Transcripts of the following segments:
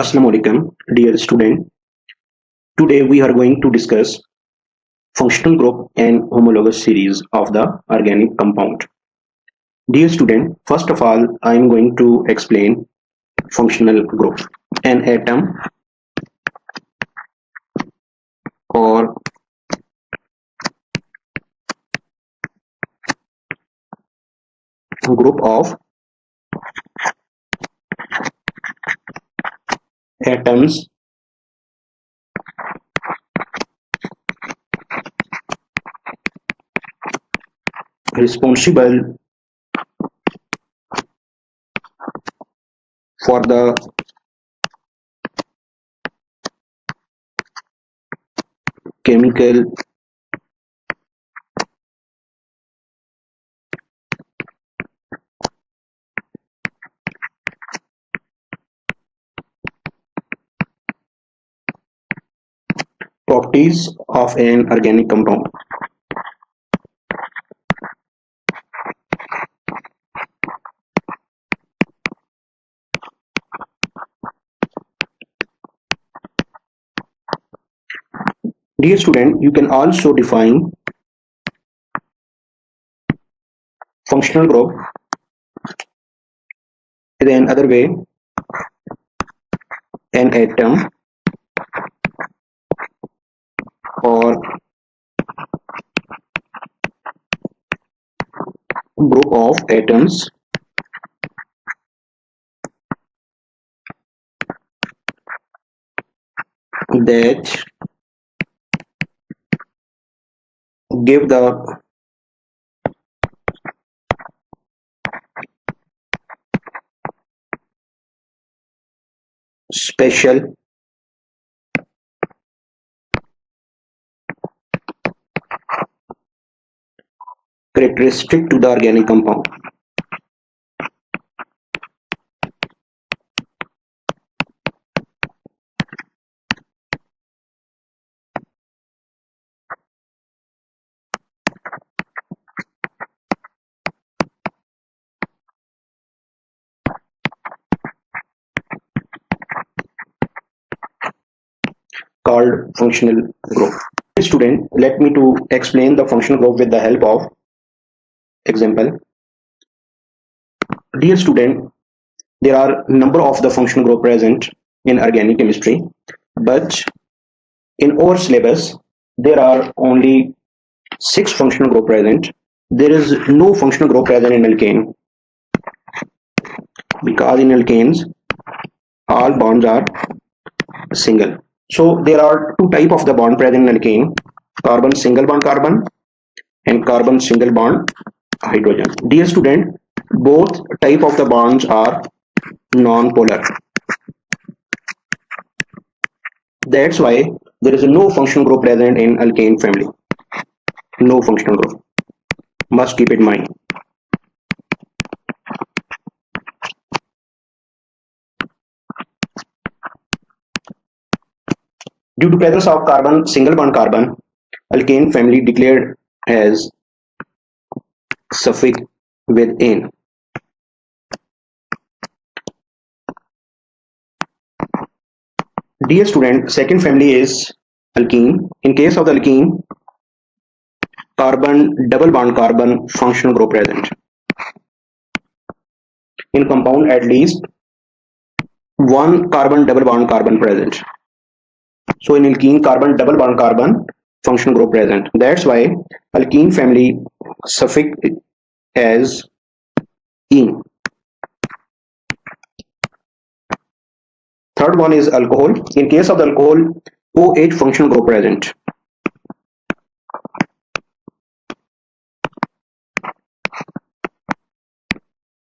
Assalamu alaikum, dear student. Today we are going to discuss functional group and homologous series of the organic compound. Dear student, first of all, I am going to explain functional group. An atom or group of atoms responsible for the chemical properties of an organic compound. Dear student, you can also define functional group in another way. An atom or group of atoms that give the special characteristic to the organic compound. Called functional group. Student, let me to explain the functional group with the help of example. Dear student, there are number of the functional group present in organic chemistry, but in our syllabus there are only 6 functional group present. There is no functional group present in alkane, because in alkanes all bonds are single. So there are two type of the bond present in alkane: carbon single bond carbon and carbon single bond hydrogen. Dear student, both type of the bonds are non-polar. That's why there is no functional group present in alkane family. No functional group. Must keep it in mind. Due to presence of carbon single bond carbon, alkane family declared as suffix with "ane". Dear student, second family is alkene. In case of the alkene, carbon double bond carbon functional group present. In compound, at least one carbon double bond carbon present. So in alkene, carbon double bond carbon functional group present. That's why alkene family suffix as "ene". Third one is alcohol. In case of the alcohol, OH functional group present.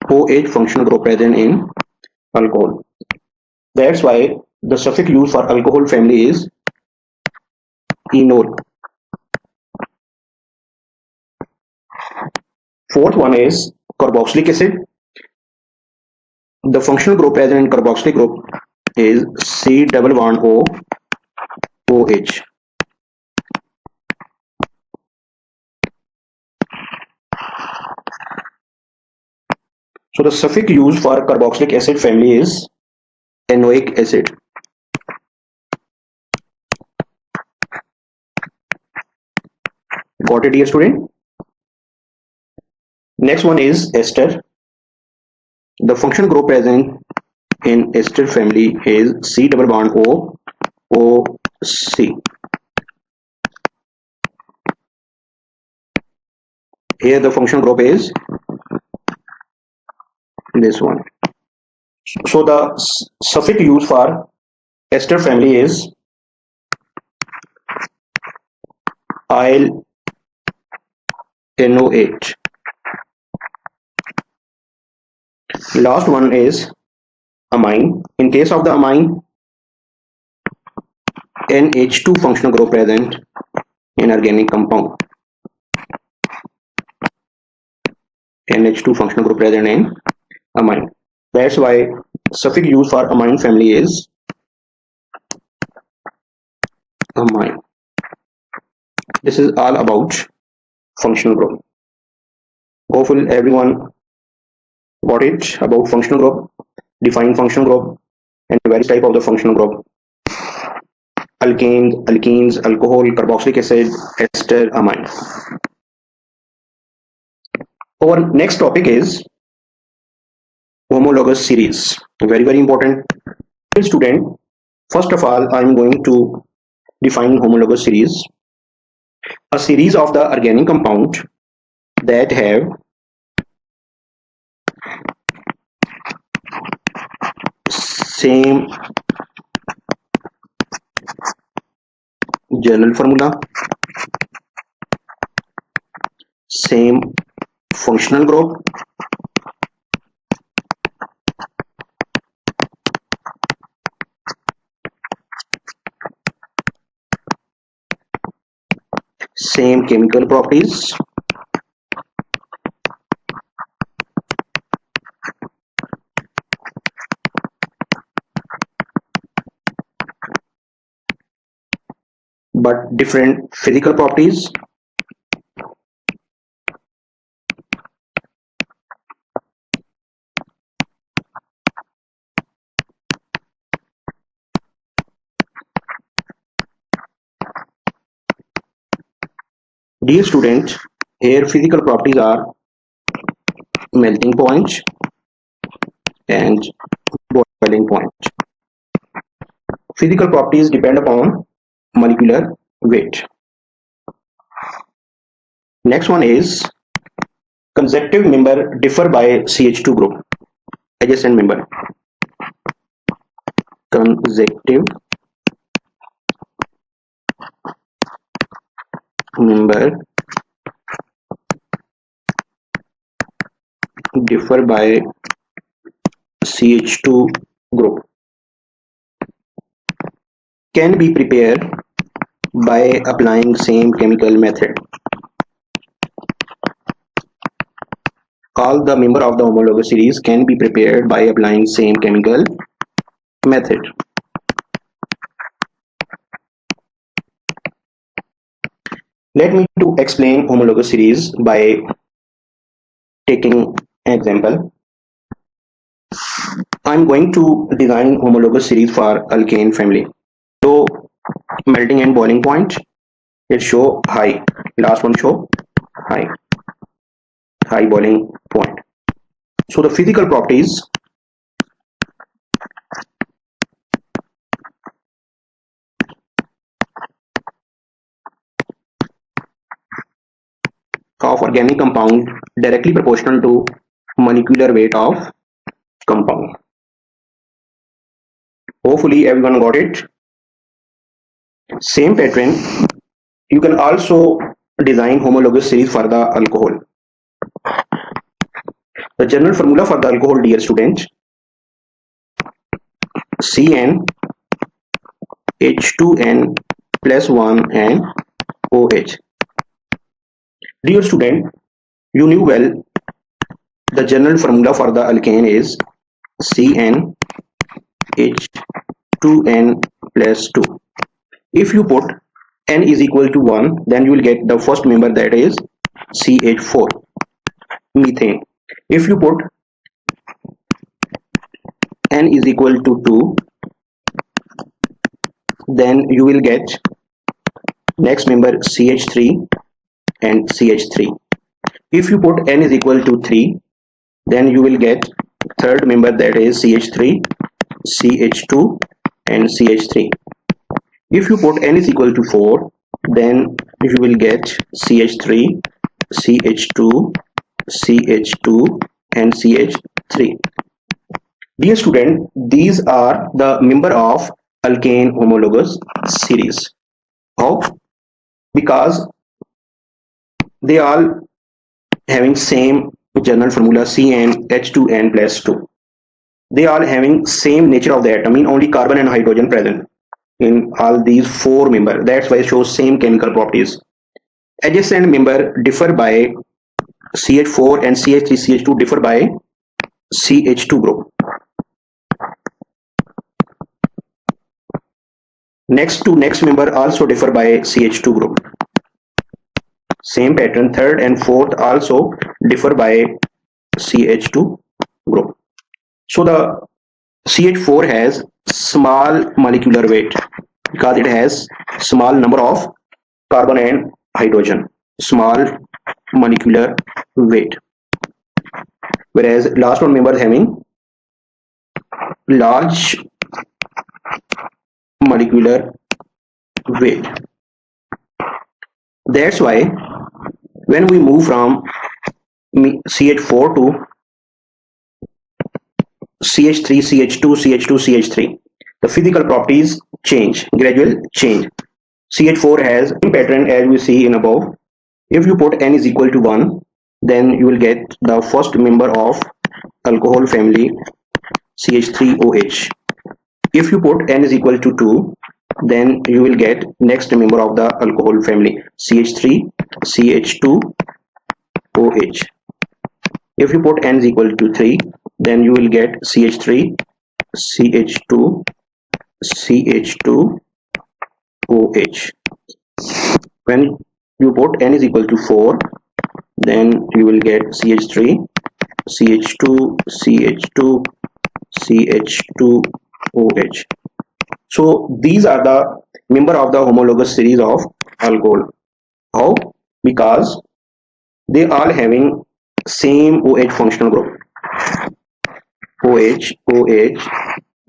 OH functional group present in alcohol. That's why the suffix used for alcohol family is enol. Fourth one is carboxylic acid. The functional group present in carboxylic group is C double bond O OH. So the suffix used for carboxylic acid family is enoic acid. Got it, dear student? Next one is ester. The function group present in ester family is C double bond O O C. Here the function group is this one. So the suffix used for ester family is IL NO8. Last one is amine. In case of the amine, NH2 functional group present in organic compound. NH2 functional group present in amine. That's why suffix used for amine family is amine. This is all about functional group. Hopefully everyone got it about functional group, define functional group, and various type of the functional group. Alkanes, alkenes, alcohol, carboxylic acid, ester, amine. Our next topic is homologous series. Very important. Student, first of all, I am going to define homologous series. A series of the organic compound that have same general formula, same functional group, same chemical properties, but different physical properties. Dear student, here physical properties are melting point and boiling point. Physical properties depend upon molecular weight. Next one is consecutive member differ by CH2 group. Adjacent member. Consecutive member differ by CH2 group. Can be prepared by applying same chemical method. All the member of the homologous series can be prepared by applying same chemical method. Let me to explain homologous series by taking an example. I'm going to design homologous series for alkane family. So melting and boiling point, it show high. Last one show high boiling point. So the physical properties of organic compound directly proportional to molecular weight of compound. Hopefully everyone got it. Same pattern, you can also design homologous series for the alcohol. The general formula for the alcohol, dear student, CN H2N plus 1 and OH. Dear student, you knew well the general formula for the alkane is CN H2N plus 2. If you put N is equal to 1, then you will get the first member, that is CH4, methane. If you put N is equal to 2, then you will get next member CH3, and CH3. If you put N is equal to 3, then you will get third member, that is CH3, CH2 and CH3. If you put N is equal to 4, then you will get CH3, CH2, CH2 and CH3. Dear student, these are the member of alkane homologous series. How? Because they all having same general formula CnH2n plus 2. They are having same nature of the atom, mean only carbon and hydrogen present in all these four members. That's why it shows same chemical properties. Adjacent member differ by CH4 and CH3, CH2 differ by CH2 group. Next to next member also differ by CH2 group. Same pattern, third and fourth also differ by CH2 group. So the CH4 has small molecular weight because it has small number of carbon and hydrogen, small molecular weight, whereas last one member is having large molecular weight. That's why when we move from CH4 to CH3, CH2, CH2, CH3, the physical properties change, gradual change. CH4 has same pattern as we see in above. If you put N is equal to 1, then you will get the first member of alcohol family CH3OH. If you put N is equal to 2, then you will get next member of the alcohol family CH3CH2OH. If you put N is equal to 3, then you will get CH3CH2CH2OH. When you put N is equal to 4, then you will get CH3CH2CH2CH2OH. So these are the member of the homologous series of alcohol. How? Because they all having same OH functional group. OH, OH,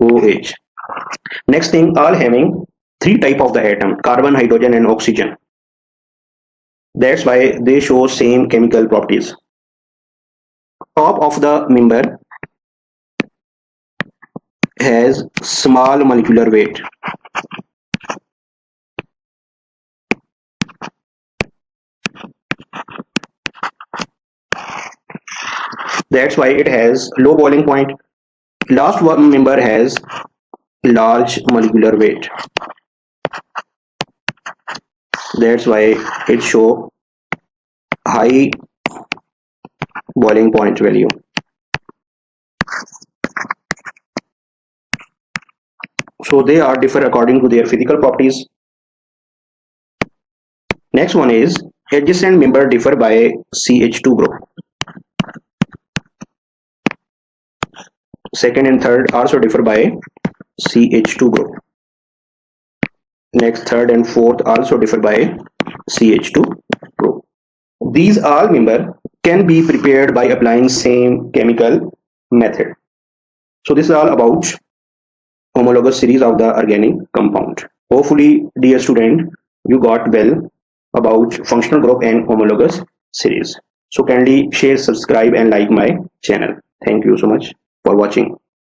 OH. Next thing, all having three type of the atom: carbon, hydrogen and oxygen. That's why they show same chemical properties. Top of the member has small molecular weight. That's why it has low boiling point. Last one member has large molecular weight. That's why it show high boiling point value. So they are differ according to their physical properties. Next one is adjacent member differ by CH2 group. Second and third also differ by CH2 group. Next, third and fourth also differ by CH2 group. These all member can be prepared by applying same chemical method. So this is all about homologous series of the organic compound. Hopefully, dear student, you got well about functional group and homologous series. So kindly share, subscribe and like my channel. Thank you so much for watching.